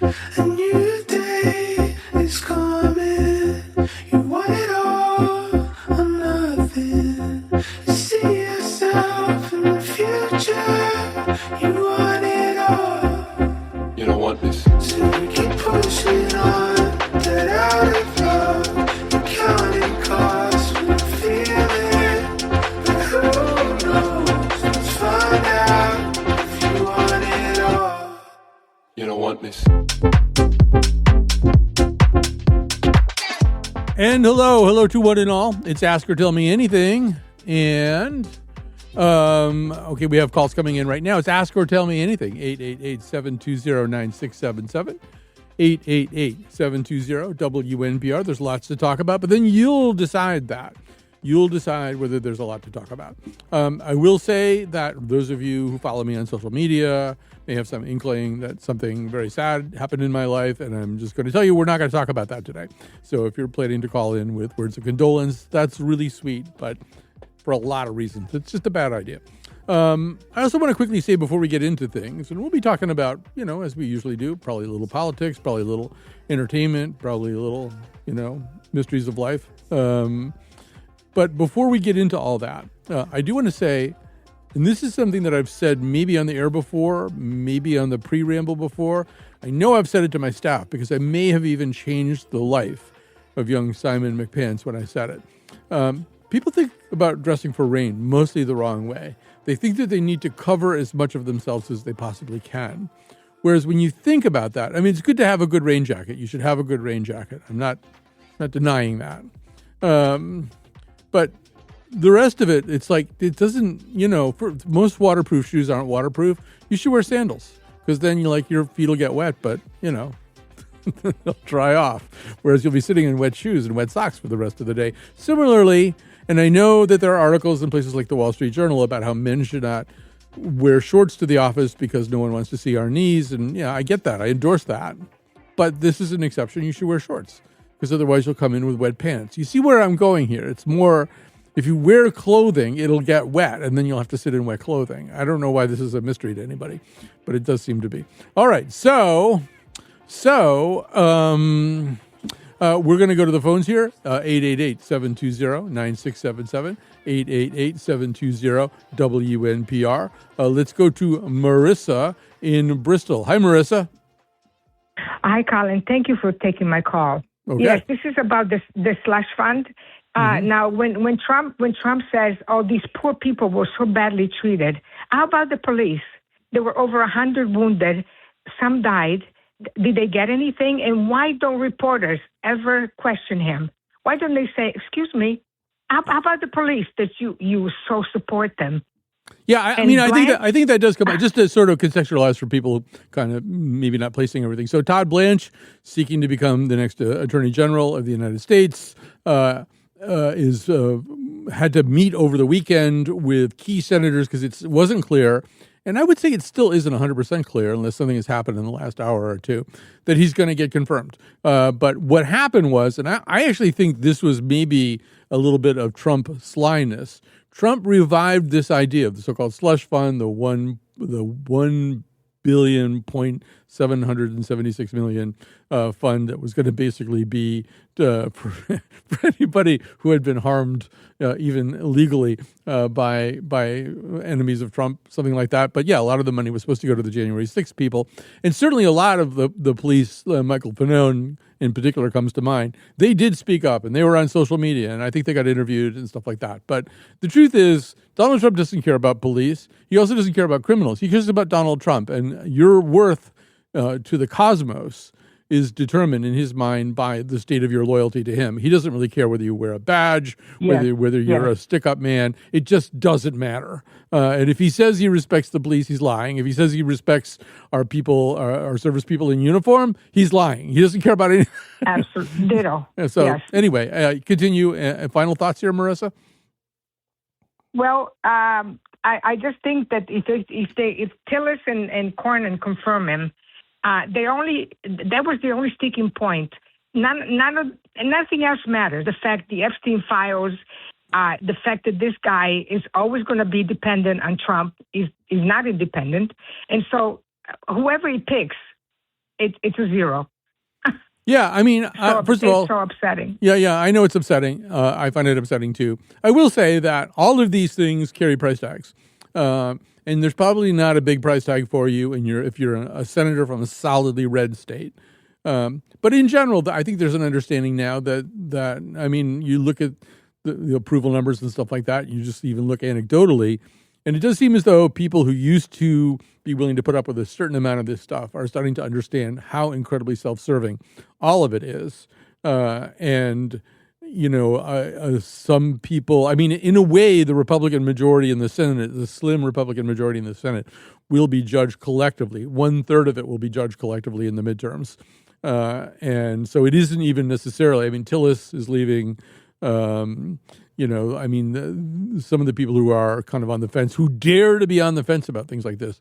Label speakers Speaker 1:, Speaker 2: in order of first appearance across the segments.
Speaker 1: A new day is coming. You want it all or nothing. You see yourself in the future. You want it all. You don't want this. So you keep pushing on. Get out of love. You're counting costs when you feel it. But who knows? Let's find out if you want it all. You don't want this.
Speaker 2: And hello to one and all. It's Ask or Tell Me Anything. And, okay, we have calls coming in right now. It's Ask or Tell Me Anything, 888-720-9677, 888-720-WNPR. There's lots to talk about, but then you'll decide that. You'll decide whether there's a lot to talk about. I will say that those of you who follow me on social media may have some inkling that something very sad happened in my life, and I'm just going to tell you we're not going to talk about that today. So if you're planning to call in with words of condolence, that's really sweet, but for a lot of reasons, it's just a bad idea. I also want to quickly say before we get into things, and we'll be talking about, as we usually do, probably a little politics, probably a little entertainment, probably a little, mysteries of life. But before we get into all that, I do want to say, and this is something that I've said maybe on the air before, maybe on the pre-ramble before. I know I've said it to my staff because I may have even changed the life of young Simon McPants when I said it. People think about dressing for rain mostly the wrong way. They think that they need to cover as much of themselves as they possibly can. Whereas when you think about that, I mean, it's good to have a good rain jacket. You should have a good rain jacket. I'm not denying that. But the rest of it, it's like, it doesn't, for most waterproof shoes aren't waterproof. You should wear sandals because then your feet will get wet, but they'll dry off. Whereas you'll be sitting in wet shoes and wet socks for the rest of the day. Similarly, and I know that there are articles in places like the Wall Street Journal about how men should not wear shorts to the office because no one wants to see our knees. And I get that. I endorse that. But this is an exception. You should wear shorts because otherwise you'll come in with wet pants. You see where I'm going here? It's more, if you wear clothing, it'll get wet, and then you'll have to sit in wet clothing. I don't know why this is a mystery to anybody, but it does seem to be. All right, so we're going to go to the phones here, 888-720-9677, 888-720-WNPR. Let's go to Marissa in Bristol. Hi, Marissa.
Speaker 3: Hi, Colin. Thank you for taking my call.
Speaker 2: Okay.
Speaker 3: Yes, this is about the slush fund. Now, when Trump says, "Oh, these poor people were so badly treated," how about the police? There were over 100 wounded. Some died. Did they get anything? And why don't reporters ever question him? Why don't they say, "Excuse me, how about the police that you so support them?"
Speaker 2: Yeah, I think that does come out, just to sort of contextualize for people who kind of maybe not placing everything. So Todd Blanche, seeking to become the next Attorney General of the United States, had to meet over the weekend with key senators because it wasn't clear, and I would say it still isn't 100% clear unless something has happened in the last hour or two, that he's going to get confirmed. But what happened was, and I actually think this was maybe a little bit of Trump slyness. Trump revived this idea of the so-called slush fund, the $1.776 billion fund that was going to basically be for anybody who had been harmed, even legally, by enemies of Trump, something like that. But yeah, a lot of the money was supposed to go to the January 6th people, and certainly a lot of the police, Michael Fanone in particular comes to mind. They did speak up, and they were on social media, and I think they got interviewed and stuff like that. But the truth is, Donald Trump doesn't care about police. He also doesn't care about criminals. He cares about Donald Trump, and your worth to the cosmos is determined in his mind by the state of your loyalty to him. He doesn't really care whether you wear a badge, whether you're a stick-up man. It just doesn't matter. And if he says he respects the police, he's lying. If he says he respects our people, our service people in uniform, he's lying. He doesn't care about anything.
Speaker 3: Absolutely. Ditto.
Speaker 2: So anyway, continue. Final thoughts here, Marissa?
Speaker 3: Well, I just think that if Tillis and Cornyn confirm him, that was the only sticking point. Nothing else matters. The fact the Epstein files, the fact that this guy is always going to be dependent on Trump is not independent, and so whoever he picks, it's a zero.
Speaker 2: Yeah, I mean, first of all,
Speaker 3: it's so upsetting.
Speaker 2: Yeah, I know it's upsetting. I find it upsetting too. I will say that all of these things carry price tags, and there's probably not a big price tag for you if you're a senator from a solidly red state. But in general, I think there's an understanding now that I mean, you look at the approval numbers and stuff like that. You just even look anecdotally, and it does seem as though people who used to be willing to put up with a certain amount of this stuff are starting to understand how incredibly self-serving all of it is. And, some people, I mean, in a way, the Republican majority in the Senate, the slim Republican majority in the Senate, will be judged collectively. 1/3 of it will be judged collectively in the midterms. And so it isn't even necessarily, I mean, Tillis is leaving. I mean, some of the people who are kind of on the fence, who dare to be on the fence about things like this,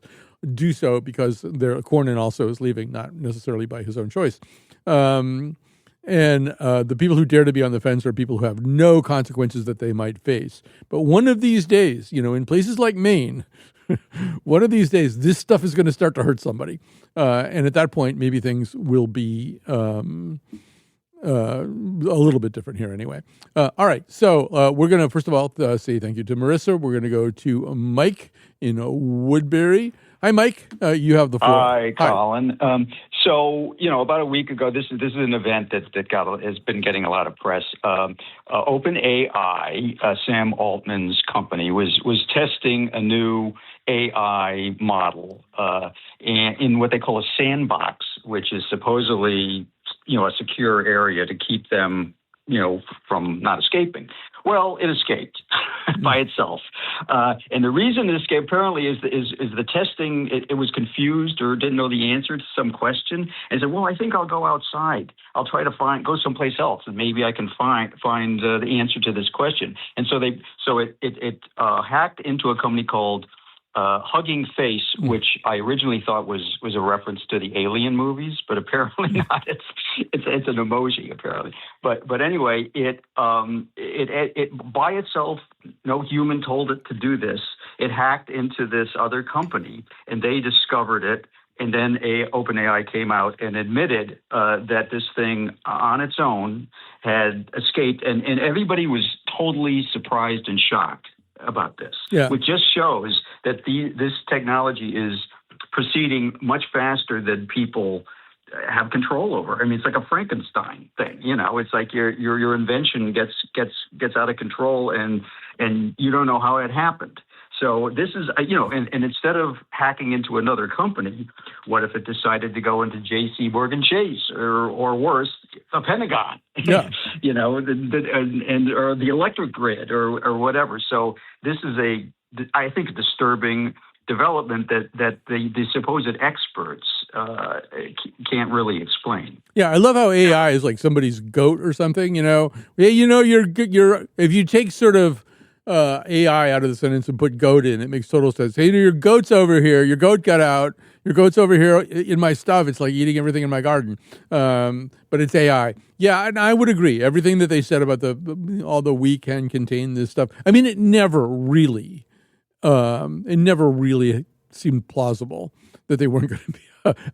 Speaker 2: do so because Cornyn also is leaving, not necessarily by his own choice. And the people who dare to be on the fence are people who have no consequences that they might face. But one of these days, in places like Maine, one of these days, this stuff is going to start to hurt somebody. And at that point, maybe things will be a little bit different here anyway. All right. So we're going to, first of all, say thank you to Marissa. We're going to go to Mike in Woodbury. Hi, Mike. You have the floor.
Speaker 4: Hi, Colin. So, about a week ago, this is an event that has been getting a lot of press. OpenAI, Sam Altman's company, was testing a new AI model in what they call a sandbox, which is supposedly a secure area to keep them from not escaping. Well, it escaped by itself. And the reason it escaped apparently is the testing, it was confused or didn't know the answer to some question and said, well, I think I'll go outside. I'll try to go someplace else and maybe I can find the answer to this question. And so it hacked into a company called Hugging Face, which I originally thought was a reference to the Alien movies, but apparently not. It's an emoji apparently. But anyway, it by itself, no human told it to do this. It hacked into this other company, and they discovered it. And then OpenAI came out and admitted that this thing on its own had escaped, and everybody was totally surprised and shocked about this, which just shows that this technology is proceeding much faster than people have control over. I mean, it's like a Frankenstein thing. It's like your invention gets out of control, and you don't know how it happened. So this is, and instead of hacking into another company, what if it decided to go into J.C. Morgan Chase or worse, a Pentagon, or the electric grid or whatever. So this is I think, a disturbing development that the supposed experts can't really explain.
Speaker 2: Yeah, I love how AI is like somebody's goat or something. You're if you take sort of AI out of the sentence and put goat in, it makes total sense. Hey, your goat's over here. Your goat got out. Your goat's over here in my stuff. It's like eating everything in my garden. But it's AI. Yeah, and I would agree. Everything that they said about although we can contain this stuff. I mean, it never really seemed plausible that they weren't going to be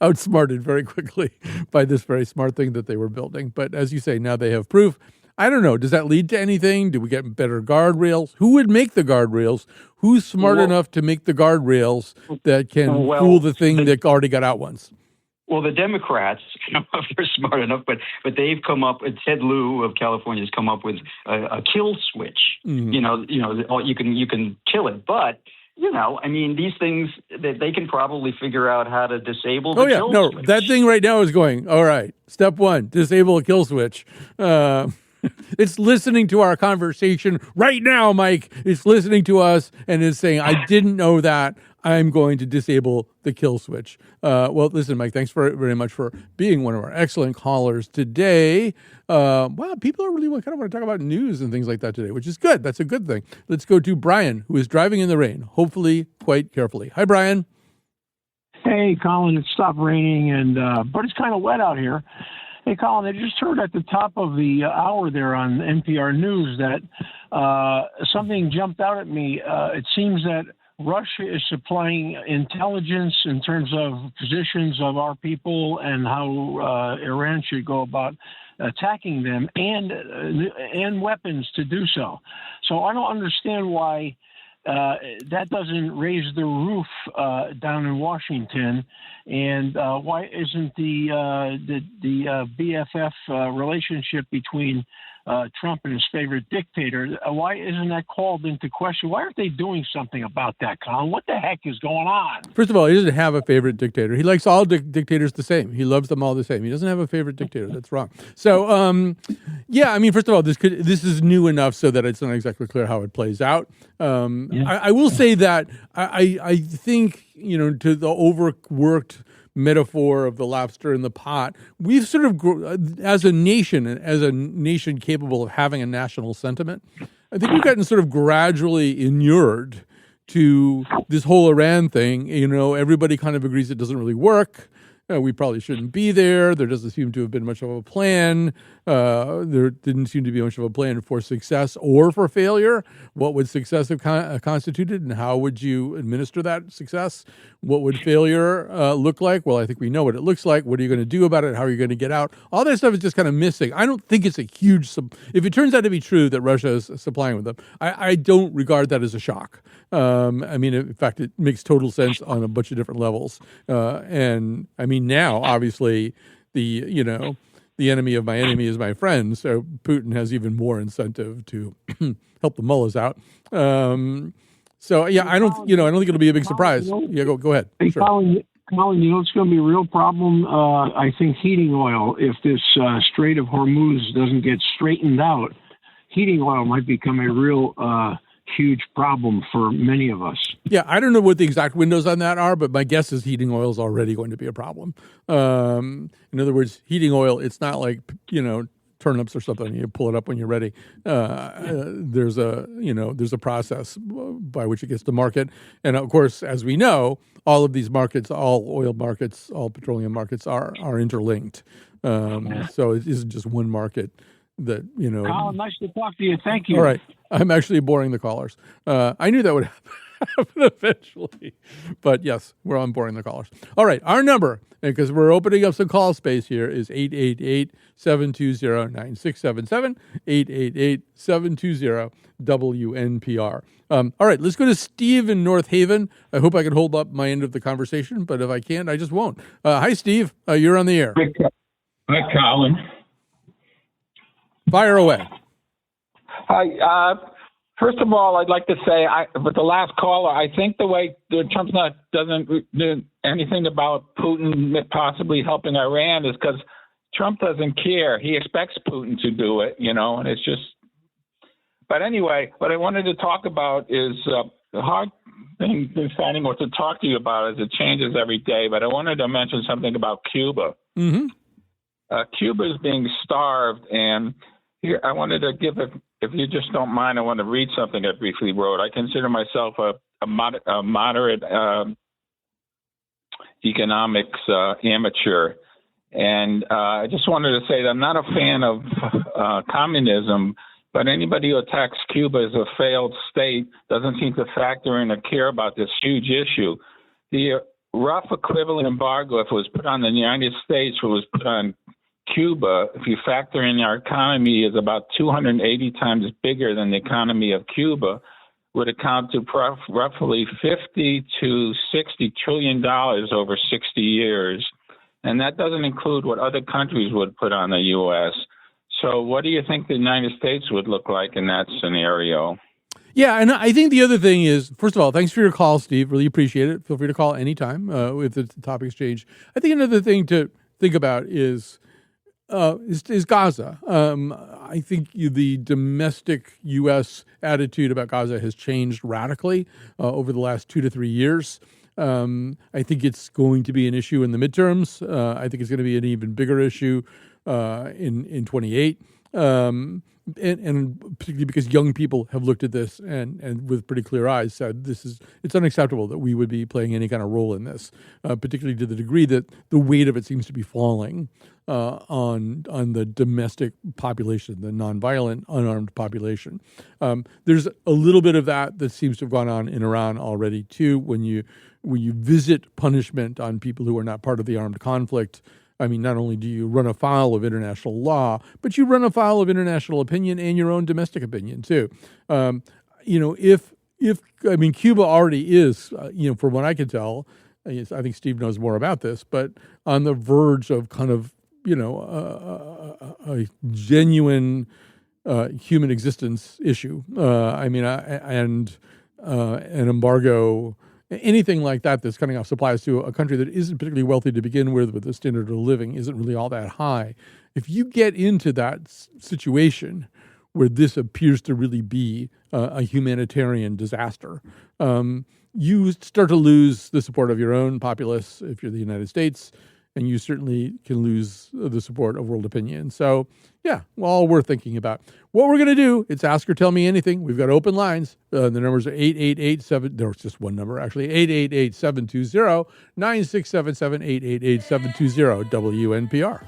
Speaker 2: outsmarted very quickly by this very smart thing that they were building. But as you say, now they have proof. I don't know. Does that lead to anything? Do we get better guardrails? Who would make the guardrails? Who's smart enough to make the guardrails that can fool the thing that already got out once?
Speaker 4: Well, the Democrats, I don't know if they're smart enough, but they've come up. Ted Lieu of California has come up with a kill switch. Mm-hmm. You can kill it, but. I mean, these things that they can probably figure out how to disable the kill switch.
Speaker 2: That thing right now is going, all right, step 1, disable a kill switch. It's listening to our conversation right now, Mike. It's listening to us and is saying, I didn't know that. I'm going to disable the kill switch. Well, listen, Mike, thanks very much for being one of our excellent callers today. Wow, people are really kind of want to talk about news and things like that today, which is good. That's a good thing. Let's go to Brian, who is driving in the rain, hopefully quite carefully. Hi, Brian.
Speaker 5: Hey, Colin, it stopped raining, but it's kind of wet out here. Hey, Colin, I just heard at the top of the hour there on NPR News that something jumped out at me. It seems that Russia is supplying intelligence in terms of positions of our people and how Iran should go about attacking them, and weapons to do so. So I don't understand why that doesn't raise the roof down in Washington, and why isn't the BFF relationship between Trump and his favorite dictator, why isn't that called into question? Why aren't they doing something about that, Colin? What the heck is going on?
Speaker 2: First of all, he doesn't have a favorite dictator. He likes all dictators the same. He loves them all the same. He doesn't have a favorite dictator. That's wrong. So, yeah, I mean, first of all, this is new enough so that it's not exactly clear how it plays out. I will say that I think, to the overworked metaphor of the lobster in the pot, we've sort of, as a nation capable of having a national sentiment, I think we've gotten sort of gradually inured to this whole Iran thing. Everybody kind of agrees it doesn't really work. We probably shouldn't be there. There doesn't seem to have been much of a plan. There didn't seem to be much of a plan for success or for failure. What would success have constituted, and how would you administer that success? What would failure look like? Well, I think we know what it looks like. What are you going to do about it? How are you going to get out? All that stuff is just kind of missing. I don't think it's a huge... If it turns out to be true that Russia is supplying with them, I don't regard that as a shock. I mean, in fact, it makes total sense on a bunch of different levels. And I mean, now, obviously, the enemy of my enemy is my friend. So Putin has even more incentive to help the mullahs out. So yeah, I don't think it'll be a big surprise. Yeah, go ahead.
Speaker 5: Hey,
Speaker 2: sure.
Speaker 5: Colin, it's going to be a real problem. I think heating oil, if this Strait of Hormuz doesn't get straightened out, heating oil might become a real huge problem for many of us.
Speaker 2: Yeah, I don't know what the exact windows on that are, but my guess is heating oil is already going to be a problem. In other words, heating oil, it's not like, turnips or something. You pull it up when you're ready. There's a process by which it gets to market. And of course, as we know, all of these markets, all oil markets, all petroleum markets are interlinked. So it isn't just one market that,
Speaker 5: Colin, nice to talk to you. Thank you.
Speaker 2: All right. I'm actually boring the callers. I knew that would happen eventually. But yes, we're on boring the callers. All right. Our number, because we're opening up some call space here, is 888-720-9677, 888-720-WNPR. All right. Let's go to Steve in North Haven. I hope I can hold up my end of the conversation, but if I can't, I just won't. Hi, Steve. You're on the air.
Speaker 6: Hi, Colin.
Speaker 2: Fire away.
Speaker 6: Hi. First of all, I'd like to say, with the last caller, I think the way Trump doesn't do anything about Putin possibly helping Iran is because Trump doesn't care. He expects Putin to do it, and it's just. But anyway, what I wanted to talk about is the hard thing deciding what to talk to you about, as it changes every day. But I wanted to mention something about Cuba.
Speaker 2: Mm-hmm.
Speaker 6: Cuba is being starved, and here I wanted to give if you just don't mind, I want to read something I briefly wrote. I consider myself a moderate economics amateur, and I just wanted to say that I'm not a fan of communism, but anybody who attacks Cuba as a failed state doesn't seem to factor in or care about this huge issue. The rough equivalent embargo, if it was put on the United States, if it was put on Cuba, if you factor in our economy is about 280 times bigger than the economy of Cuba, would account to roughly $50 to $60 trillion over 60 years. And that doesn't include what other countries would put on the U.S. So what do you think the United States would look like in that scenario?
Speaker 2: Yeah, and I think the other thing is, first of all, thanks for your call, Steve. Really appreciate it. Feel free to call anytime if the topics change. I think another thing to think about is Gaza. I think the domestic U.S. attitude about Gaza has changed radically over the last 2 to 3 years. I think it's going to be an issue in the midterms. I think it's going to be an even bigger issue in 28. and particularly because young people have looked at this and with pretty clear eyes said it's unacceptable that we would be playing any kind of role in this, particularly to the degree that the weight of it seems to be falling on the domestic population, the nonviolent, unarmed population. There's a little bit of that seems to have gone on in Iran already too. When you visit punishment on people who are not part of the armed conflict, I mean, not only do you run afoul of international law, but you run afoul of international opinion and your own domestic opinion too. If Cuba already is, from what I can tell, I think Steve knows more about this, but on the verge of kind of, a genuine human existence issue. An embargo. Anything like that's cutting off supplies to a country that isn't particularly wealthy to begin with the standard of living isn't really all that high. If you get into that situation where this appears to really be a humanitarian disaster, you start to lose the support of your own populace if you're the United States, and you certainly can lose the support of world opinion. So, yeah, all worth thinking about. What we're going to do, it's Ask or Tell Me Anything. We've got open lines. The numbers are 888-7, there's just one number, actually, 888-720-9677, 888-720, WNPR.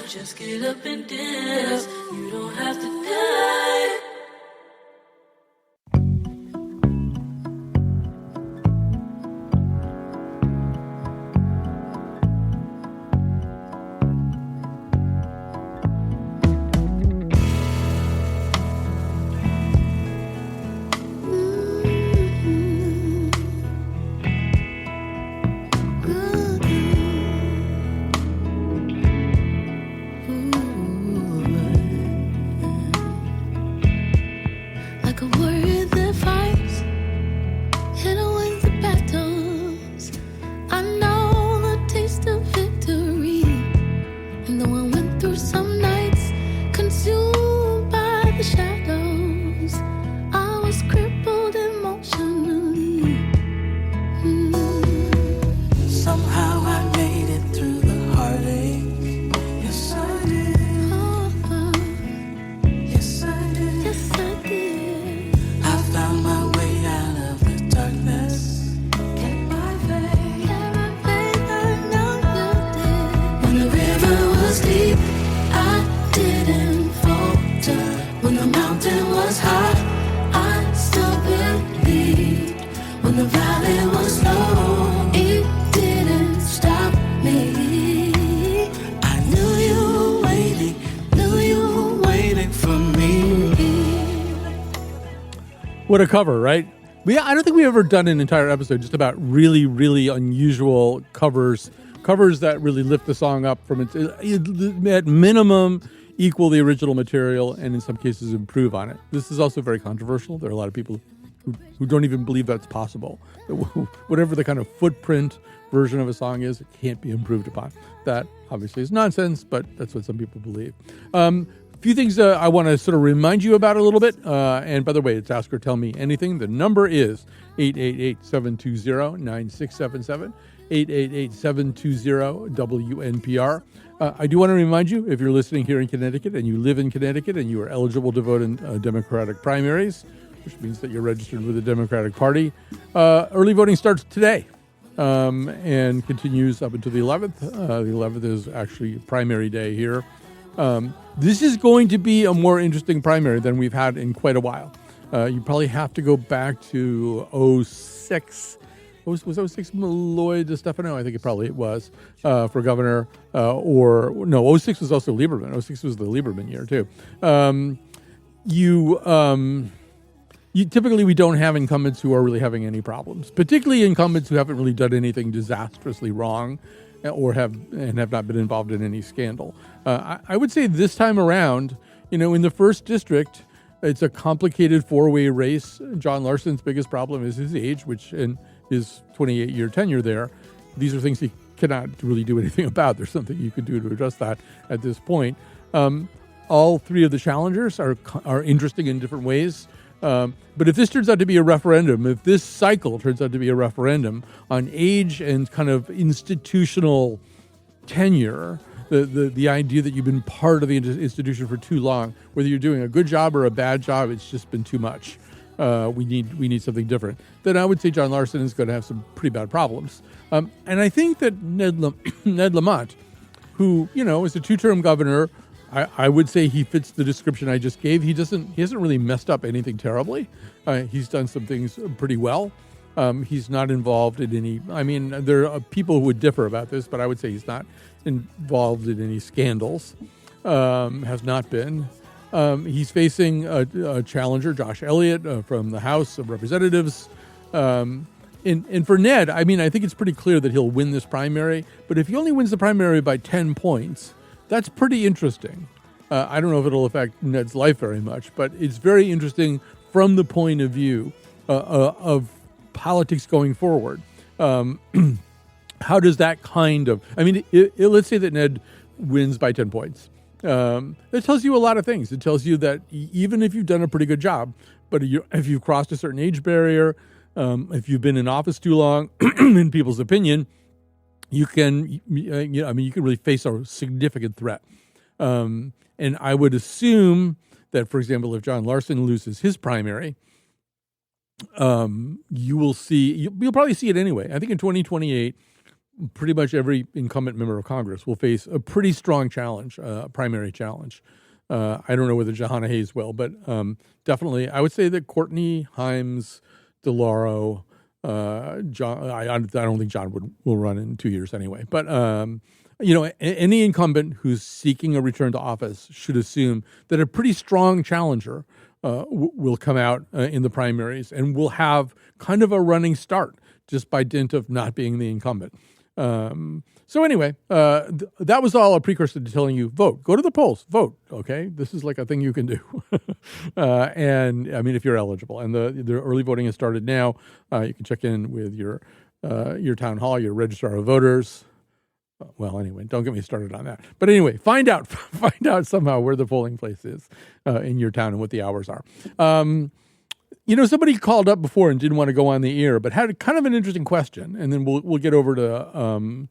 Speaker 1: Just get up and dance. You don't have to die.
Speaker 2: What a cover, right? I don't think we've ever done an entire episode just about really, really unusual covers that really lift the song up from its, at minimum, equal the original material, and in some cases improve on it. This is also very controversial. There are a lot of people who don't even believe that's possible. Whatever the kind of footprint version of a song is, it can't be improved upon. That obviously is nonsense, but that's what some people believe. A few things I want to sort of remind you about a little bit. And by the way, it's Ask or Tell Me Anything. The number is 888-720-9677, 888-720-WNPR. I do want to remind you, if you're listening here in Connecticut and you live in Connecticut and you are eligible to vote in Democratic primaries, which means that you're registered with the Democratic Party, early voting starts today and continues up until the 11th. The 11th is actually primary day here. This is going to be a more interesting primary than we've had in quite a while. You probably have to go back to 06. Was 06 Malloy DeStefano? I think it was for governor. 06 was also Lieberman. 06 was the Lieberman year too. typically we don't have incumbents who are really having any problems, particularly incumbents who haven't really done anything disastrously wrong or have not been involved in any scandal. I would say this time around, in the first district, it's a complicated four-way race. John Larson's biggest problem is his age, which in his 28-year tenure there, these are things he cannot really do anything about. There's something you could do to address that at this point. All three of the challengers are interesting in different ways. But if this turns out to be a referendum, if this cycle turns out to be a referendum on age and kind of institutional tenure, the idea that you've been part of the institution for too long, whether you're doing a good job or a bad job, it's just been too much. We need something different. Then I would say John Larson is going to have some pretty bad problems. And I think that Ned Lamont, who is a two-term governor, I would say he fits the description I just gave. He hasn't really messed up anything terribly. He's done some things pretty well. He's not involved in any. I mean, there are people who would differ about this, but I would say he's not involved in any scandals. Has not been. He's facing a challenger, Josh Elliott, from the House of Representatives. And for Ned, I mean, I think it's pretty clear that he'll win this primary. But if he only wins the primary by 10 points, that's pretty interesting. I don't know if it'll affect Ned's life very much, but it's very interesting from the point of view of politics going forward. How does that kind of... I mean, let's say that Ned wins by 10 points. That tells you a lot of things. It tells you that even if you've done a pretty good job, but if you've crossed a certain age barrier, if you've been in office too long, in people's opinion, you can really face a significant threat. And I would assume that, for example, if John Larson loses his primary, you'll probably see it anyway. I think in 2028, pretty much every incumbent member of Congress will face a pretty strong challenge, primary challenge. I don't know whether Jahana Hayes will, but definitely I would say that Courtney, Himes, DeLauro, John. I don't think John will run in 2 years anyway. But any incumbent who's seeking a return to office should assume that a pretty strong challenger will come out in the primaries and will have kind of a running start just by dint of not being the incumbent. So anyway, that was all a precursor to telling you, vote, go to the polls, vote. Okay. This is like a thing you can do. And I mean, if you're eligible, and the early voting has started now, you can check in with your town hall, your registrar of voters. Well, anyway, don't get me started on that. But anyway, find out somehow where the polling place is in your town and what the hours are. Somebody called up before and didn't want to go on the air, but had kind of an interesting question, and then we'll get over to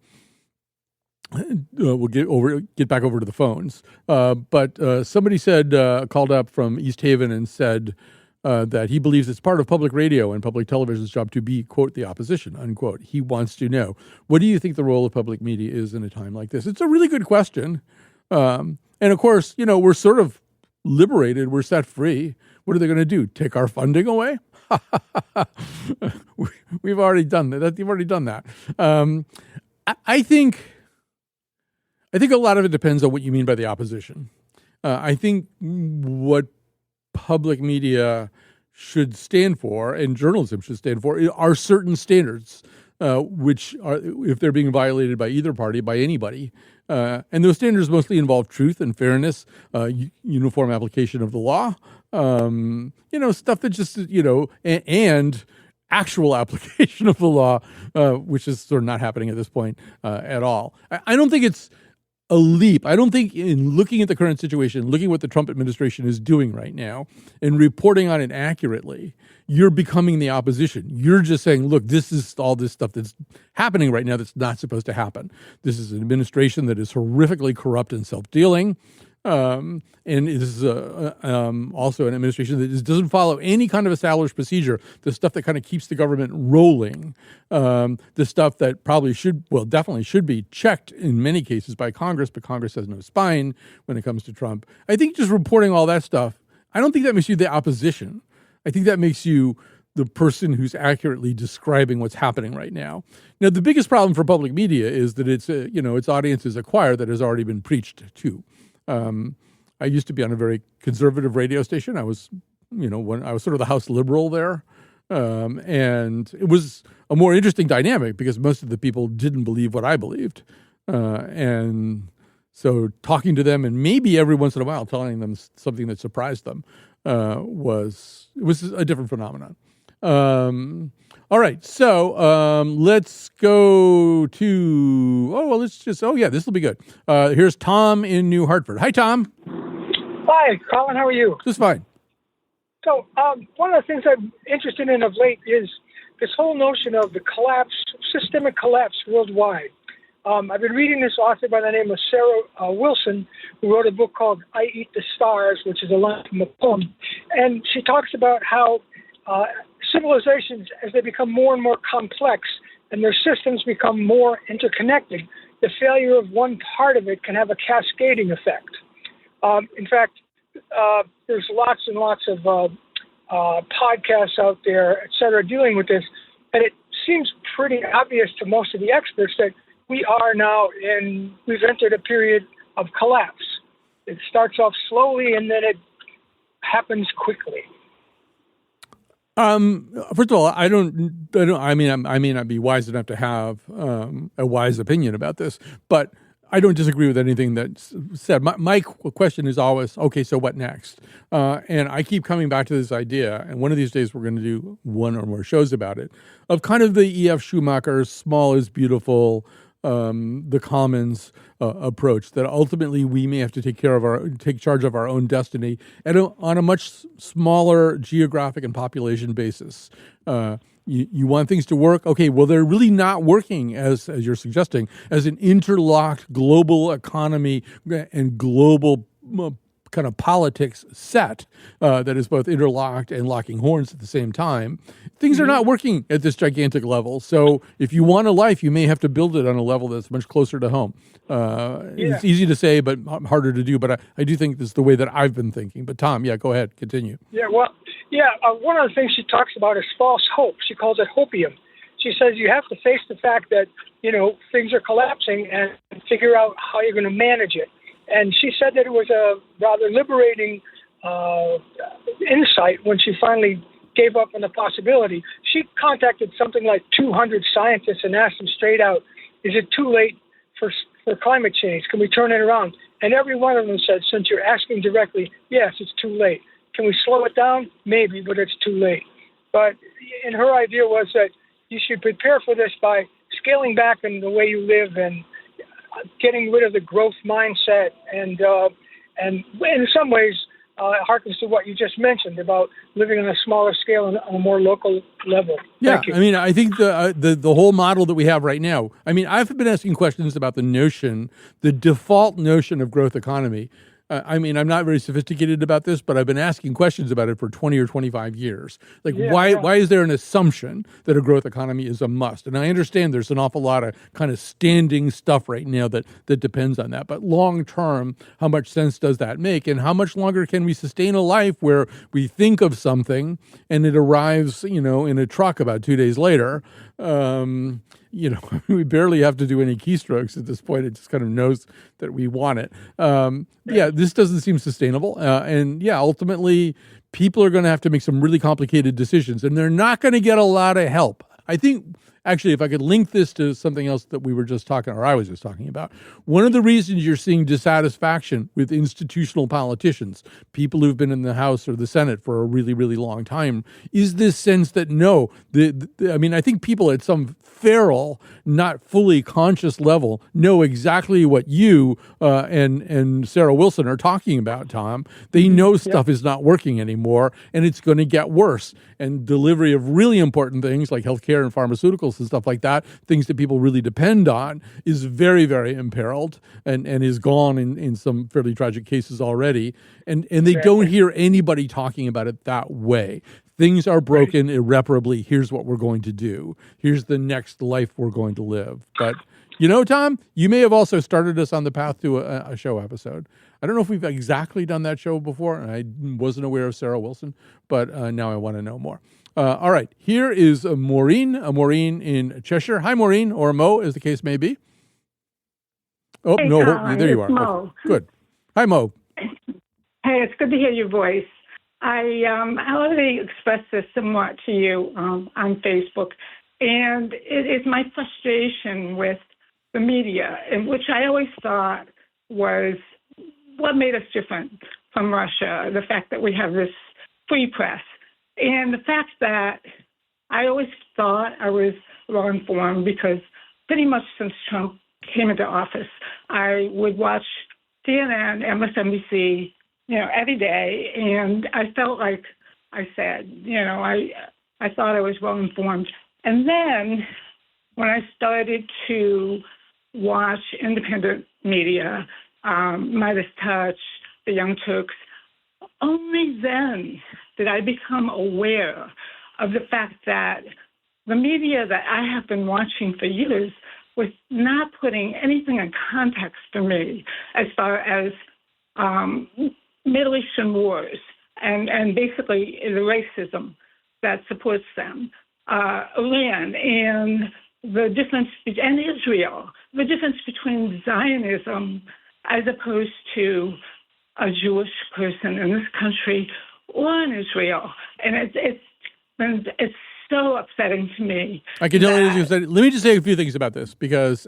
Speaker 2: get back over to the phones. But somebody called up from East Haven and said that he believes it's part of public radio and public television's job to be, quote, the opposition, unquote. He wants to know, what do you think the role of public media is in a time like this? It's a really good question. And of course, we're sort of liberated. We're set free. What are they going to do? Take our funding away? We've already done that. You've already done that. I think a lot of it depends on what you mean by the opposition. I think what public media should stand for and journalism should stand for are certain standards, which are, if they're being violated by either party, by anybody, and those standards mostly involve truth and fairness, uniform application of the law, stuff that just, and actual application of the law, which is sort of not happening at this point at all. I don't think it's a leap. I don't think in looking at the current situation, looking at what the Trump administration is doing right now and reporting on it accurately, you're becoming the opposition. You're just saying, look, this is all this stuff that's happening right now that's not supposed to happen. This is an administration that is horrifically corrupt and self-dealing. And it is also an administration that doesn't follow any kind of established procedure, the stuff that kind of keeps the government rolling, the stuff that definitely should be checked in many cases by Congress, but Congress has no spine when it comes to Trump. I think just reporting all that stuff, I don't think that makes you the opposition. I think that makes you the person who's accurately describing what's happening right now. Now, the biggest problem for public media is that its audience is a choir that has already been preached to. I used to be on a very conservative radio station. I was when I was sort of the House liberal there. And it was a more interesting dynamic because most of the people didn't believe what I believed. And so talking to them and maybe every once in a while telling them something that surprised them was a different phenomenon. All right, so let's go to this will be good. Here's Tom in New Hartford. Hi, Tom.
Speaker 7: Hi, Colin. How are you?
Speaker 2: Just fine.
Speaker 7: So one of the things I'm interested in of late is this whole notion of the systemic collapse worldwide. I've been reading this author by the name of Sarah Wilson, who wrote a book called I Eat the Stars, which is a line from a poem. And she talks about how civilizations, as they become more and more complex and their systems become more interconnected, the failure of one part of it can have a cascading effect. In fact, there's lots and lots of podcasts out there, et cetera, dealing with this. And it seems pretty obvious to most of the experts that we've entered a period of collapse. It starts off slowly and then it happens quickly.
Speaker 2: First of all, I may not be wise enough to have a wise opinion about this, but I don't disagree with anything that's said. My question is always, okay, so what next? And I keep coming back to this idea, and one of these days we're going to do one or more shows about it, of kind of the E.F. Schumacher, small is beautiful, the commons approach, that ultimately we may have to take charge of our own destiny on a much smaller geographic and population basis. You want things to work? Okay, well, they're really not working, as you're suggesting, as an interlocked global economy and global kind of politics set that is both interlocked and locking horns at the same time. Things are not working at this gigantic level. So if you want a life, you may have to build it on a level that's much closer to home. It's easy to say, but harder to do. But I do think this is the way that I've been thinking. But Tom, go ahead, continue.
Speaker 7: One of the things she talks about is false hope. She calls it hopium. She says you have to face the fact that, things are collapsing and figure out how you're going to manage it. And she said that it was a rather liberating insight when she finally gave up on the possibility. She contacted something like 200 scientists and asked them straight out, is it too late for climate change? Can we turn it around? And every one of them said, since you're asking directly, yes, it's too late. Can we slow it down? Maybe, but it's too late. But and her idea was that you should prepare for this by scaling back in the way you live and getting rid of the growth mindset and in some ways harkens to what you just mentioned about living on a smaller scale and on a more local level.
Speaker 2: Yeah, I think the whole model that we have right now, I've been asking questions about the default notion of growth economy. I'm not very sophisticated about this, but I've been asking questions about it for 20 or 25 years. Why is there an assumption that a growth economy is a must? And I understand there's an awful lot of kind of standing stuff right now that depends on that. But long term, how much sense does that make? And how much longer can we sustain a life where we think of something and it arrives, in a truck about 2 days later? We barely have to do any keystrokes at this point. It just kind of knows that we want it. This doesn't seem sustainable. Ultimately, people are going to have to make some really complicated decisions, and they're not going to get a lot of help. I think, actually, if I could link this to something else that I was just talking about, one of the reasons you're seeing dissatisfaction with institutional politicians, people who've been in the House or the Senate for a really, really long time, is this sense that I think people at some feral, not fully conscious level know exactly what you and Sarah Wilson are talking about, Tom. They know stuff is not working anymore, and it's going to get worse. And delivery of really important things like healthcare and pharmaceuticals and stuff like that, things that people really depend on, is very, very imperiled and is gone in some fairly tragic cases already. And they don't hear anybody talking about it that way. Things are broken irreparably. Here's what we're going to do. Here's the next life we're going to live. But, Tom, you may have also started us on the path to a show episode. I don't know if we've exactly done that show before, and I wasn't aware of Sarah Wilson, but now I want to know more. All right, here is Maureen in Cheshire. Hi, Maureen, or Mo, as the case may be. Oh,
Speaker 3: hey,
Speaker 2: no,
Speaker 3: Colin,
Speaker 2: there you
Speaker 3: it's
Speaker 2: are.
Speaker 3: Mo.
Speaker 2: Oh, good. Hi, Mo.
Speaker 3: Hey, it's good to hear your voice.
Speaker 8: I already expressed this somewhat to you on Facebook, and it is my frustration with the media, in which I always thought was what made us different from Russia, the fact that we have this free press, and the fact that I always thought I was well informed because pretty much since Trump came into office, I would watch CNN, MSNBC, every day, and I felt like I said, I thought I was well informed. And then when I started to watch independent media, Midas Touch, the Young Turks, only then did I become aware of the fact that the media that I have been watching for years was not putting anything in context for me as far as Middle Eastern wars and basically the racism that supports them, Iran and the difference, and Israel, the difference between Zionism as opposed to a Jewish person in this country or in Israel. And it's so upsetting to me.
Speaker 2: I can tell you. Let me just say a few things about this because,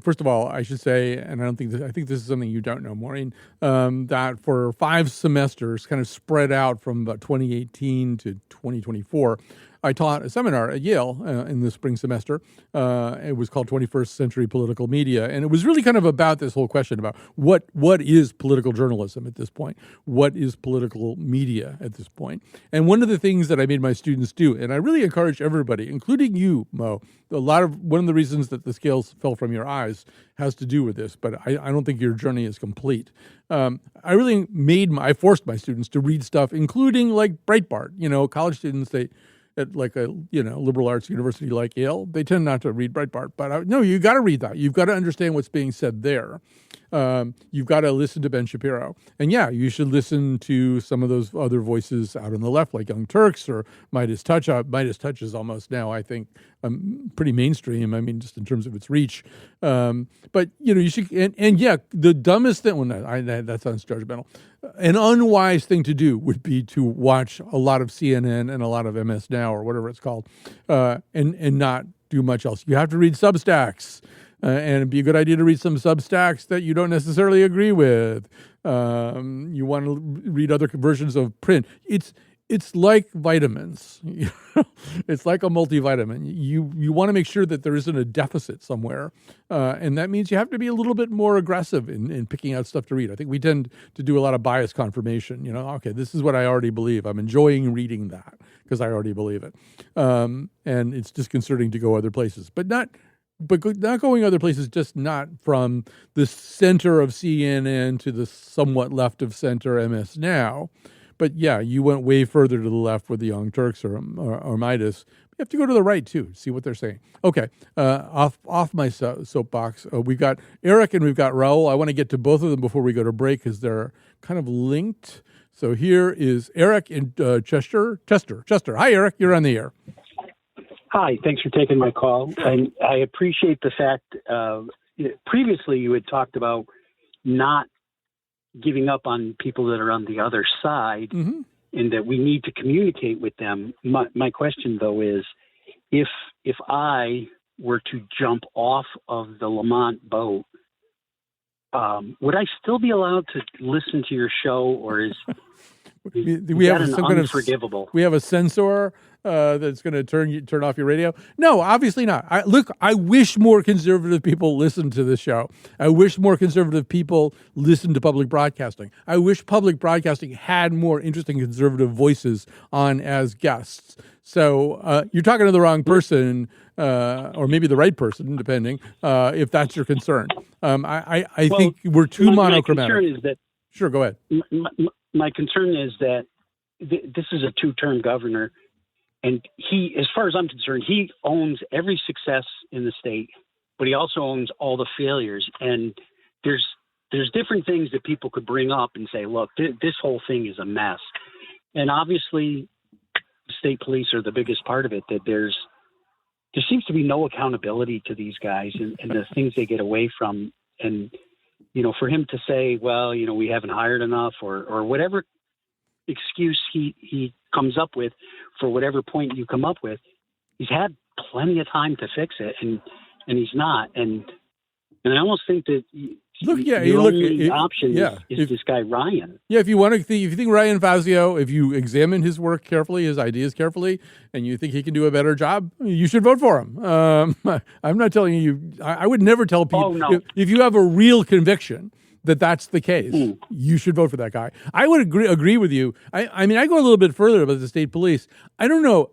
Speaker 2: first of all, I should say, and I think this is something you don't know, Maureen, that for 5 semesters, kind of spread out from about 2018 to 2024, I taught a seminar at Yale in the spring semester. It was called 21st Century Political Media. And it was really kind of about this whole question about what is political journalism at this point? What is political media at this point? And one of the things that I made my students do, and I really encourage everybody, including you, Mo, one of the reasons that the scales fell from your eyes has to do with this, but I don't think your journey is complete. I forced my students to read stuff, including like Breitbart. College students, at like a liberal arts university like Yale, they tend not to read Breitbart. But no, you got to read that. You've got to understand what's being said there. You've got to listen to Ben Shapiro. And yeah, you should listen to some of those other voices out on the left, like Young Turks or Midas Touch. Midas Touch is almost now, I think, pretty mainstream. I mean, just in terms of its reach. But you should. And yeah, the dumbest thing. That sounds judgmental. An unwise thing to do would be to watch a lot of CNN and a lot of MS Now or whatever it's called, and not do much else. You have to read Substacks. And it'd be a good idea to read some Substacks that you don't necessarily agree with. You want to read other versions of print. It's like vitamins. It's like a multivitamin. You want to make sure that there isn't a deficit somewhere. And that means you have to be a little bit more aggressive in picking out stuff to read. I think we tend to do a lot of bias confirmation. Okay, this is what I already believe. I'm enjoying reading that because I already believe it. And it's disconcerting to go other places. But not going other places, just not from the center of CNN to the somewhat left of center MS Now. But yeah, you went way further to the left with the Young Turks or Midas. You have to go to the right too, see what they're saying. Okay, off my soapbox. We've got Eric and we've got Raul. I want to get to both of them before we go to break because they're kind of linked. So here is Eric in Chester. Hi, Eric. You're on the air.
Speaker 9: Hi, thanks for taking my call. And I appreciate the fact previously you had talked about not giving up on people that are on the other side, mm-hmm. and that we need to communicate with them. My question, though, is if I were to jump off of the Lamont boat, would I still be allowed to listen to your show, or is
Speaker 2: we have some
Speaker 9: unforgivable?
Speaker 2: We have a censor that's going to turn off your radio? No, obviously not. I wish more conservative people listened to this show. I wish more conservative people listened to public broadcasting. I wish public broadcasting had more interesting conservative voices on as guests. So you're talking to the wrong person, or maybe the right person, depending, if that's your concern. I think we're too monochromatic.
Speaker 9: My concern is that,
Speaker 2: sure, go ahead.
Speaker 9: My concern is that this is a 2-term governor. And he, as far as I'm concerned, he owns every success in the state, but he also owns all the failures. And there's different things that people could bring up and say, look, this whole thing is a mess. And obviously, state police are the biggest part of it, that there seems to be no accountability to these guys and the things they get away from. And, for him to say, well, we haven't hired enough or whatever excuse he comes up with for whatever point you come up with, he's had plenty of time to fix it, and he's not. And I almost think that only option is this guy Ryan.
Speaker 2: Yeah, if you think Ryan Fazio, if you examine his work carefully, his ideas carefully, and you think he can do a better job, you should vote for him. I'm not telling you. I would never tell people if you have a real conviction that that's the case, you should vote for that guy. I would agree with you. I mean, I go a little bit further about the state police. I don't know,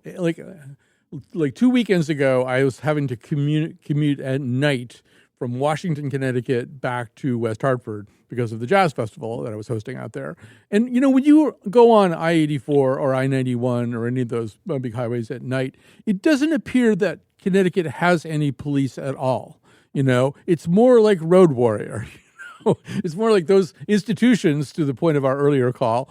Speaker 2: like 2 weekends ago, I was having to commute at night from Washington, Connecticut, back to West Hartford because of the jazz festival that I was hosting out there. And, when you go on I-84 or I-91 or any of those big highways at night, it doesn't appear that Connecticut has any police at all. It's more like Road Warrior. It's more like those institutions, to the point of our earlier call,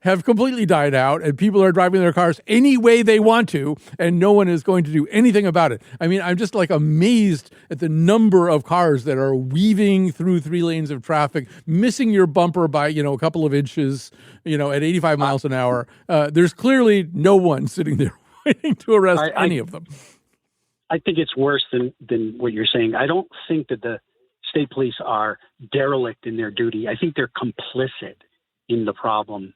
Speaker 2: have completely died out, and people are driving their cars any way they want to, and no one is going to do anything about it. I mean, I'm just amazed at the number of cars that are weaving through 3 lanes of traffic, missing your bumper by, a couple of inches, at 85 miles an hour. There's clearly no one sitting there waiting to arrest any of them.
Speaker 9: I think it's worse than what you're saying. I don't think that the state police are derelict in their duty. I think they're complicit in the problem.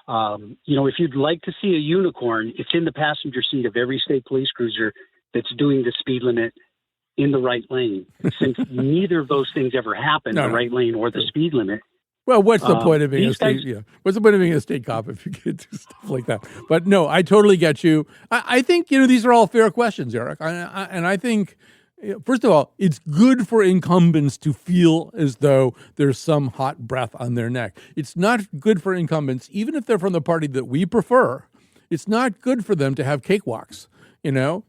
Speaker 9: If you'd like to see a unicorn, it's in the passenger seat of every state police cruiser that's doing the speed limit in the right lane. Since neither of those things ever happen, the right lane or the speed limit.
Speaker 2: Well, what's the point of being a state? What's the point of being a state cop if you can do stuff like that? But no, I totally get you. I think these are all fair questions, Eric, and I think. First of all, it's good for incumbents to feel as though there's some hot breath on their neck. It's not good for incumbents, even if they're from the party that we prefer. It's not good for them to have cakewalks.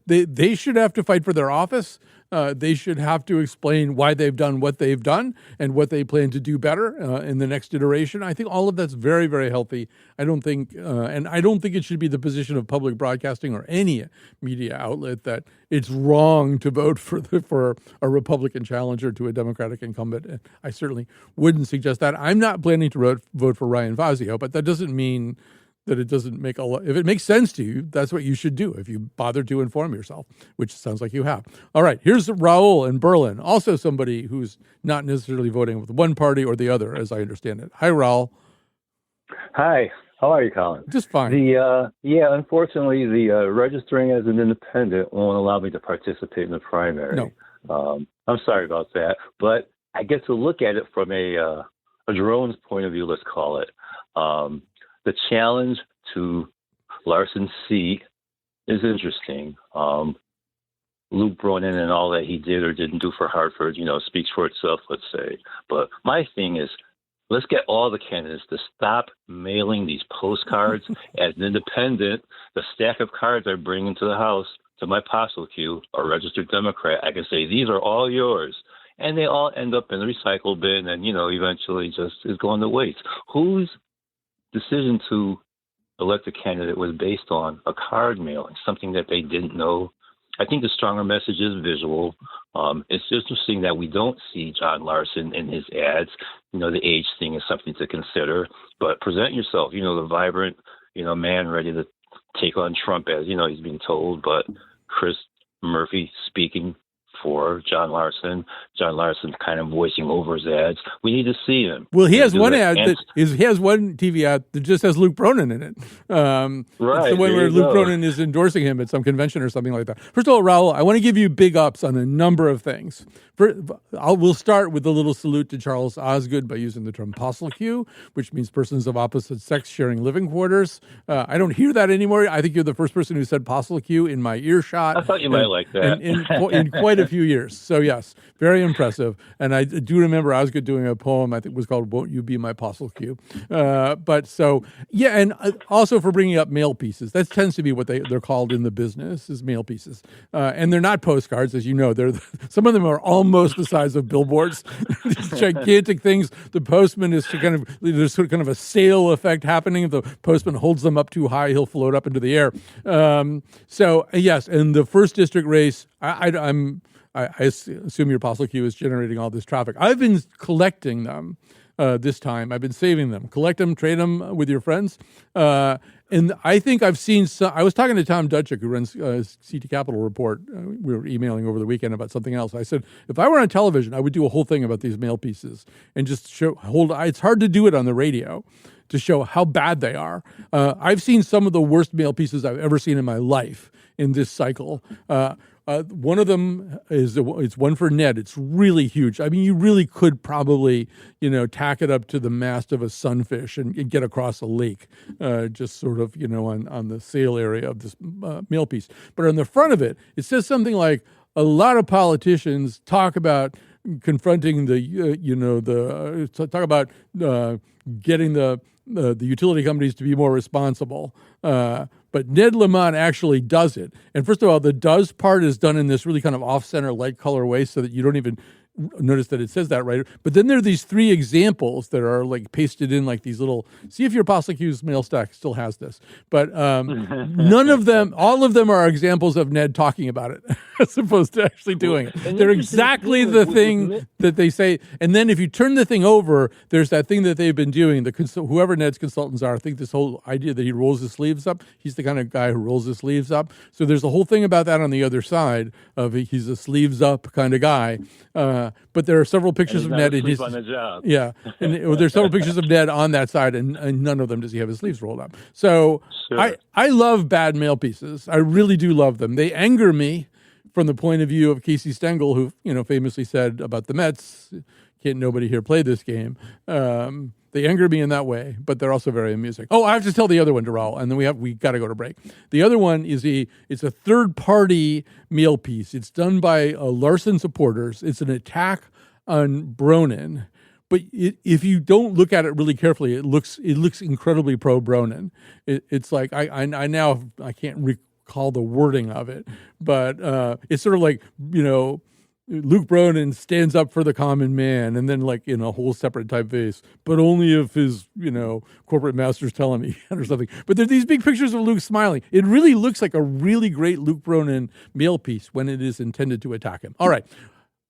Speaker 2: They should have to fight for their office. They should have to explain why they've done what they've done and what they plan to do better in the next iteration. I think all of that's very, very healthy. I don't think it should be the position of public broadcasting or any media outlet that it's wrong to vote for a Republican challenger to a Democratic incumbent. And I certainly wouldn't suggest that. I'm not planning to vote for Ryan Fazio, but that doesn't mean that it doesn't make if it makes sense to you, that's what you should do if you bother to inform yourself, which sounds like you have. All right, here's Raul in Berlin, also somebody who's not necessarily voting with one party or the other, as I understand it. Hi, Raul.
Speaker 10: Hi, how are you, Colin?
Speaker 2: Just fine.
Speaker 10: Unfortunately, the registering as an independent won't allow me to participate in the primary.
Speaker 2: No.
Speaker 10: I'm sorry about that, but I get to look at it from a drone's point of view, let's call it. The challenge to Larson's seat is interesting. Luke Bronin and all that he did or didn't do for Hartford, speaks for itself, let's say. But my thing is, let's get all the candidates to stop mailing these postcards. As an independent, the stack of cards I bring into the house to my postal queue, a registered Democrat, I can say, these are all yours. And they all end up in the recycle bin and, eventually just is going to waste. Whose decision to elect a candidate was based on a card mailing, something that they didn't know? I think the stronger message is visual. It's interesting that we don't see John Larson in his ads. The age thing is something to consider, but present yourself, the vibrant, man ready to take on Trump as, he's being told, but Chris Murphy speaking for John Larson kind of voicing over his ads. We need to see him.
Speaker 2: Well, he has one he has one TV ad that just has Luke Bronin in it. Right. It's the one where Luke Bronin is endorsing him at some convention or something like that. First of all, Raul, I want to give you big ups on a number of things. We'll start with a little salute to Charles Osgood by using the term postalque, which means persons of opposite sex sharing living quarters. I don't hear that anymore. I think you're the first person who said postalque in my earshot.
Speaker 10: I thought you might like that.
Speaker 2: In quite a few years. So yes, very impressive. And I do remember Osgood doing a poem, I think it was called "Won't You Be My postalque?" And also for bringing up mail pieces. That tends to be what they're called in the business, is mail pieces. And they're not postcards, as you know. Some of them are almost the size of billboards. These gigantic things. The postman is there's kind of a sail effect happening. If the postman holds them up too high, he'll float up into the air. Yes, in the first district race, I assume your postal queue is generating all this traffic. I've been collecting them this time. I've been saving them. Collect them, trade them with your friends. And I think I've seen some. I was talking to Tom Dutchik, who runs CT Capital Report. We were emailing over the weekend about something else. I said, if I were on television, I would do a whole thing about these mail pieces and just it's hard to do it on the radio to show how bad they are. I've seen some of the worst mail pieces I've ever seen in my life in this cycle. One of them it's one for Ned. It's really huge. I mean, you really could probably, tack it up to the mast of a sunfish and get across a lake, just sort of, on the sail area of this mail piece. But on the front of it, it says something like, a lot of politicians talk about confronting talk about getting the utility companies to be more responsible. But Ned Lamont actually does it. And first of all, the does part is done in this really kind of off-center light color way so that you don't even notice that it says that right. But then there are these three examples that are like pasted in like these little, see if your Apostle Q's mail stack still has this. But none of them, all of them are examples of Ned talking about it as opposed to actually doing it. They're exactly the thing that they say. And then if you turn the thing over, there's that thing that they've been doing. Whoever Ned's consultants are, I think this whole idea that he rolls his sleeves up, he's the kind of guy who rolls his sleeves up. So there's a whole thing about that on the other side of he's a sleeves up kind of guy. But there are several pictures of Ned in his
Speaker 10: on the job.
Speaker 2: Yeah, and there's several pictures of Ned on that side, and none of them does he have his sleeves rolled up. So sure. I love bad mail pieces. I really do love them. They anger me from the point of view of Casey Stengel, who famously said about the Mets, "Can't nobody here play this game." They anger me in that way, but they're also very amusing. Oh, I have to tell the other one, Doral, and then we got to go to break. The other one is it's a third-party mail piece. It's done by Larson supporters. It's an attack on Bronin, but if you don't look at it really carefully, it looks incredibly pro-Bronin. It's like I can't recall the wording of it, but it's sort of like Luke Bronin stands up for the common man, and then like in a whole separate typeface, but only if his, corporate masters tell him he can or something. But there's these big pictures of Luke smiling. It really looks like a really great Luke Bronin mail piece when it is intended to attack him. All right.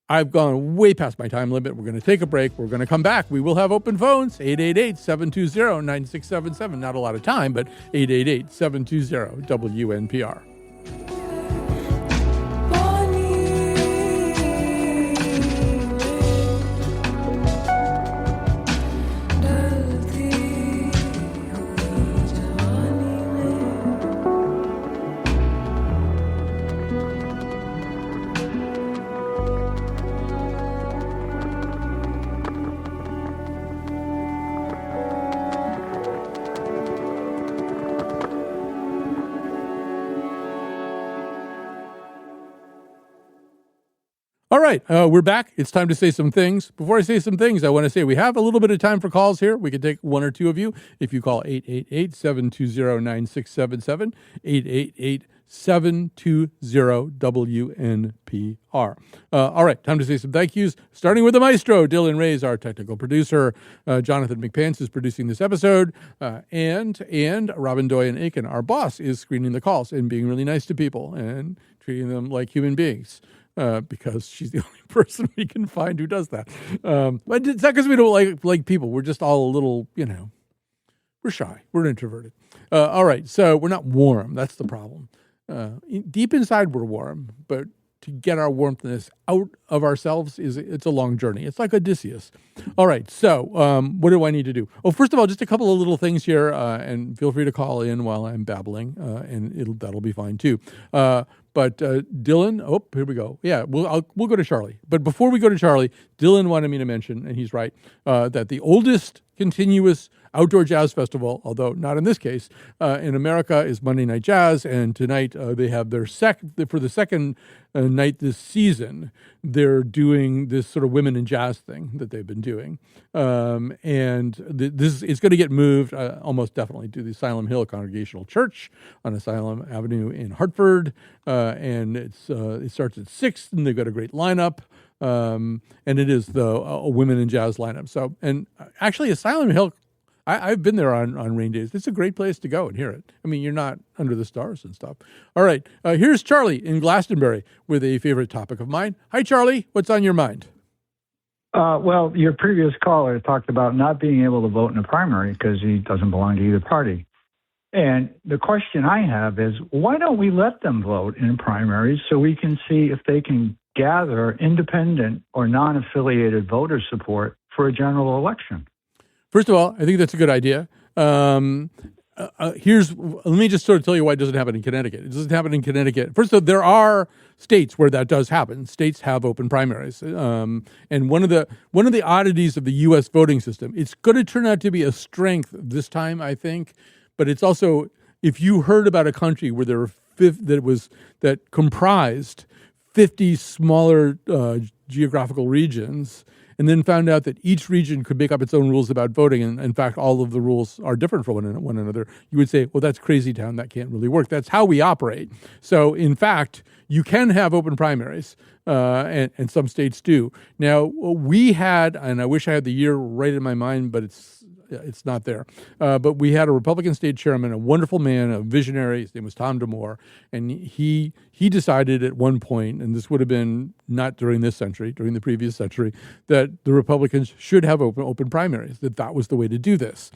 Speaker 2: I've gone way past my time limit. We're going to take a break. We're going to come back. We will have open phones, 888-720-9677. Not a lot of time, but 888-720-WNPR. All right, we're back. It's time to say some things. Before I say some things, I want to say we have a little bit of time for calls here. We could take one or two of you if you call 888-720-9677, 888-720-WNPR. All right, time to say some thank yous, starting with the maestro, Dylan Reyes, our technical producer. Jonathan McPants is producing this episode, and Robyn Doyon-Aitken, our boss, is screening the calls and being really nice to people and treating them like human beings. Because she's the only person we can find who does that. But it's not because we don't like people. We're just all a little, we're shy. We're introverted. All right, so we're not warm. That's the problem. Deep inside, we're warm, but to get our warmthness out of ourselves it's a long journey. It's like Odysseus. All right, so what do I need to do? Oh, first of all, just a couple of little things here, and feel free to call in while I'm babbling, and that'll be fine too. But Dylan, here we go. Yeah, we'll go to Charlie. But before we go to Charlie, Dylan wanted me to mention, and he's right, that the oldest continuous outdoor jazz festival, although not in this case, in America is Monday Night Jazz, and tonight they have their for the second night this season, they're doing this sort of women in jazz thing that they've been doing, and it's going to get moved almost definitely to the Asylum Hill Congregational Church on Asylum Avenue in Hartford, and it starts at 6, and they've got a great lineup. And it is the women in jazz lineup. So, and actually, Asylum Hill, I've been there on rain days. It's a great place to go and hear it. I mean, you're not under the stars and stuff. All right, here's Charlie in Glastonbury with a favorite topic of mine. Hi, Charlie. What's on your mind?
Speaker 11: Well, your previous caller talked about not being able to vote in a primary because he doesn't belong to either party. And the question I have is, why don't we let them vote in primaries so we can see if they can gather independent or non-affiliated voter support for a general election?
Speaker 2: First of all, I think that's a good idea. Let me just sort of tell you why it doesn't happen in Connecticut. It doesn't happen in Connecticut. First of all, there are states where that does happen. States have open primaries. And one of the oddities of the U.S. voting system, it's going to turn out to be a strength this time, I think. But it's also, if you heard about a country where there were that comprised 50 smaller geographical regions, and then found out that each region could make up its own rules about voting, and in fact, all of the rules are different from one another, you would say, well, that's crazy town. That can't really work. That's how we operate. So, in fact, you can have open primaries, and some states do. Now, we had, and I wish I had the year right in my mind, but it's not there. But we had a Republican state chairman, a wonderful man, a visionary. His name was Tom DeMore, and he decided at one point, and this would have been not during this century, during the previous century, that the Republicans should have open primaries. That was the way to do this.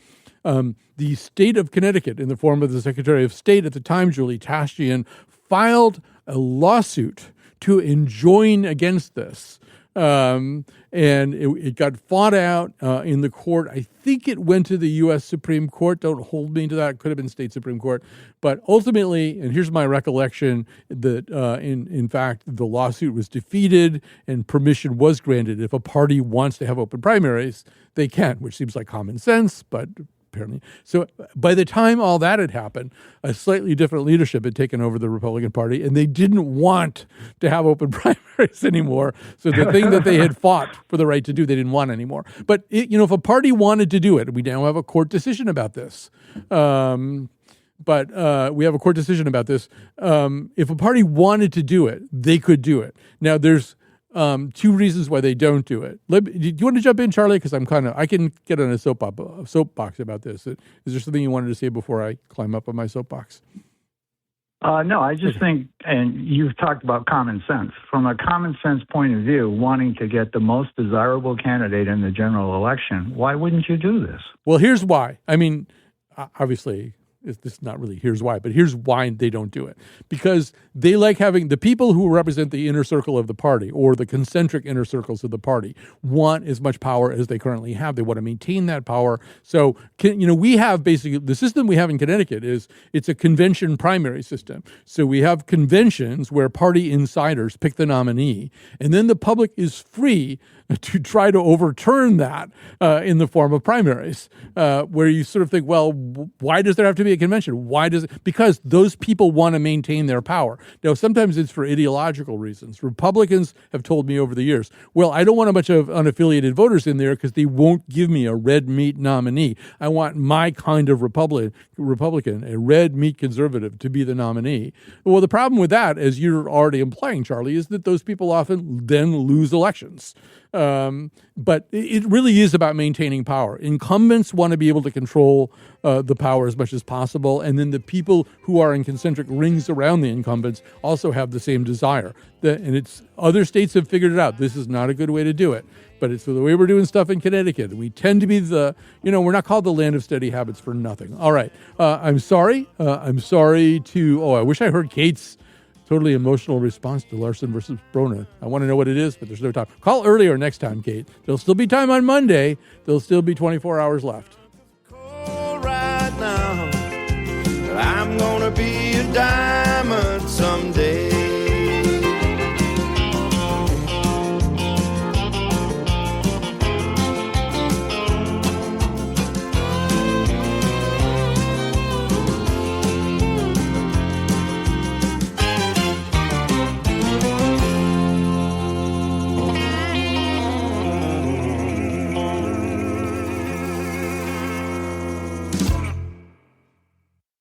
Speaker 2: The state of Connecticut, in the form of the Secretary of State at the time, Julie Tastian, filed a lawsuit to enjoin against this. And it got fought out in the court. I think it went to the U.S. Supreme Court. Don't hold me to that. It could have been state Supreme Court. But ultimately, and here's my recollection, that in fact, the lawsuit was defeated and permission was granted. If a party wants to have open primaries, they can, which seems like common sense, but apparently. So by the time all that had happened, a slightly different leadership had taken over the Republican Party, and they didn't want to have open primaries anymore. So the thing that they had fought for the right to do, they didn't want anymore. But if a party wanted to do it, we now have a court decision about this. But we have a court decision about this. If a party wanted to do it, they could do it. Now, there's two reasons why they don't do it. Do you want to jump in, Charlie? Because I can get on a soapbox about this. Is there something you wanted to say before I climb up on my soapbox?
Speaker 11: No, I just think, and you've talked about common sense. From a common sense point of view, wanting to get the most desirable candidate in the general election, why wouldn't you do this?
Speaker 2: Well, here's why. I mean, obviously, this is not really here's why, but here's why they don't do it. Because they like having the people who represent the inner circle of the party or the concentric inner circles of the party want as much power as they currently have. They want to maintain that power. So, we have basically the system we have in Connecticut it's a convention primary system. So we have conventions where party insiders pick the nominee, and then the public is free to try to overturn that in the form of primaries, where you sort of think, well, why does there have to be a convention? Because those people want to maintain their power. Now, sometimes it's for ideological reasons. Republicans have told me over the years, well, I don't want a bunch of unaffiliated voters in there because they won't give me a red meat nominee. I want my kind of Republican, a red meat conservative, to be the nominee. Well, the problem with that, as you're already implying, Charlie, is that those people often then lose elections. But it really is about maintaining power. Incumbents want to be able to control the power as much as possible, and then the people who are in concentric rings around the incumbents also have the same desire. Other states have figured it out. This is not a good way to do it, but it's the way we're doing stuff in Connecticut. We tend to be we're not called the land of steady habits for nothing. All right, I'm sorry. I wish I heard Kate's totally emotional response to Larson versus Brona. I want to know what it is, but there's no time. Call earlier next time, Kate. There'll still be time on Monday. There'll still be 24 hours left.
Speaker 1: Cold right now, but I'm gonna be a dime.